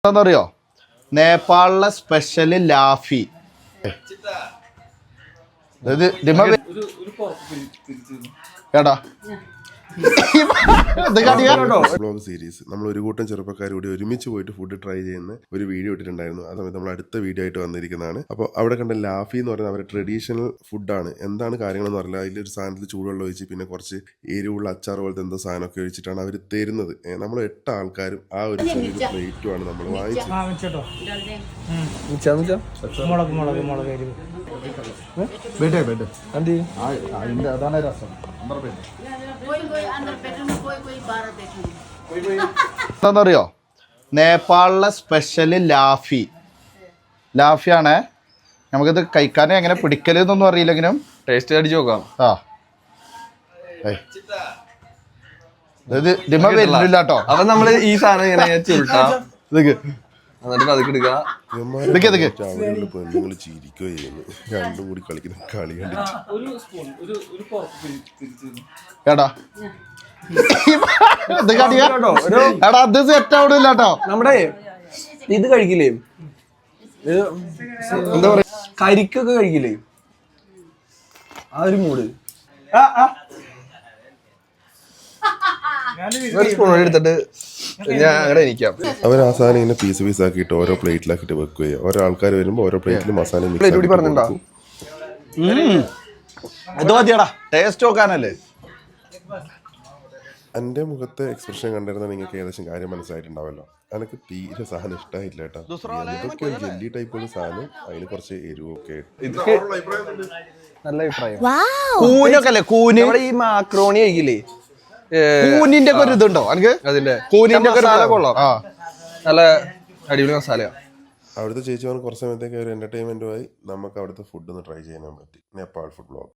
എന്താണെന്നറിയോ? നേപ്പാളിലെ സ്പെഷ്യൽ ലാഫി. കേട്ടാ വ്ലോഗ് സീരീസ് നമ്മൾ ഒരു കൂട്ടം ചെറുപ്പക്കാർ കൂടി ഒരുമിച്ച് പോയിട്ട് ഫുഡ് ട്രൈ ചെയ്യുന്ന ഒരു വീഡിയോ ഇട്ടിട്ടുണ്ടായിരുന്നു. ആ സമയത്ത് നമ്മൾ അടുത്ത വീഡിയോ ആയിട്ട് വന്നിരിക്കുന്നതാണ്. അപ്പോൾ അവിടെ കണ്ട ലാഫി എന്ന് പറയുന്നത് അവരുടെ ട്രഡീഷണൽ ഫുഡാണ്. എന്താണ് കാര്യങ്ങളെന്ന് പറഞ്ഞാൽ അതിലൊരു സാധനത്തിൽ ചൂടുവെള്ളം ഒഴിച്ച് പിന്നെ കുറച്ച് എരിവുള്ള അച്ചാർ പോലത്തെ എന്തോ സാധനമൊക്കെ ഒഴിച്ചിട്ടാണ് അവർ തരുന്നത്. നമ്മൾ 8 ആൾക്കാരും ആ ഒരു ചെറിയൊരു പ്ലേറ്റുമാണ് നമ്മൾ വാങ്ങിച്ചത്. എന്താണെന്നറിയോ? നേപ്പാളിലെ സ്പെഷ്യൽ ലാഫിയാണ്. നമുക്കിത് കഴിക്കാൻ എങ്ങനെ പിടിക്കലെന്നൊന്നും അറിയില്ലെങ്കിലും ടേസ്റ്റ് അടിച്ചു നോക്കാം. വരുന്നില്ല കേട്ടോ. അപ്പൊ നമ്മള് ഈ സാധനം ഇങ്ങനെ ചുരുട്ടാം, എന്നിട്ട് പതുക്കെ എടുക്കുക. പെണ്ണുങ്ങൾ ചിരിക്കുകയോ ചെയ്യുന്നു. രണ്ടും കൂടി കളിക്കുന്ന കളി കണ്ടിട്ട് കേട്ടാ അത് സെറ്റ് ആവണില്ല കേട്ടോ. നമ്മുടെ ഇത് കഴിക്കില്ലേ, എന്താ പറയാ, കരിക്കൊക്കെ കഴിക്കില്ലേ, ആ ഒരു മൂഡ്. ഒരു സ്പൂൺ എടുത്തിട്ട് ഞാൻ അങ്ങനെ ഇരിക്കാം. അവർ ആ സാധനം ഇങ്ങനെ പീസ് ആക്കിയിട്ട് ഓരോ പ്ലേറ്റിലാക്കിയിട്ട് വെക്കുകയോ, ഓരോ ആൾക്കാർ വരുമ്പോൾ ഓരോ പ്ലേറ്റിൽ മസാല പറഞ്ഞിട്ടുണ്ടോ? ഇത് മതിയടാ, ടേസ്റ്റ് നോക്കാനല്ലേ. എൻ്റെ മുഖത്തെ എക്സ്പ്രഷൻ കണ്ടിരുന്നാൽ നിങ്ങൾക്ക് ഏകദേശം കാര്യം മനസ്സിലായിട്ടുണ്ടാവല്ലോ. എനിക്ക് തീരെ സാധനം ഇഷ്ടമായില്ല കേട്ടോ. ഇതൊക്കെ ജെല്ലി ടൈപ്പ് ഒരു സാധനം, അതിൽ കുറച്ച് എരിവൊക്കെ. നല്ല അഭിപ്രായം. കൂനൊക്കെ അല്ലേ, കൂന്. ഈ മാക്രോണി കഴിക്കില്ലേ, കൂനിന്റെ ഒക്കെ ഒരു ഇതുണ്ടോ എനിക്ക്? അതിന്റെ കൂനിന്റെ മസാല കൊള്ളാം, നല്ല അടിപൊളി മസാലയാണ്. അവിടുത്തെ ചേച്ചിമാർ കുറച്ച് സമയത്തേക്ക് ഒരു എൻ്റർടൈൻമെൻറ്റുമായി നമുക്ക് അവിടുത്തെ ഫുഡ് ഒന്ന് ട്രൈ ചെയ്യാൻ പറ്റി. Nepal food blog.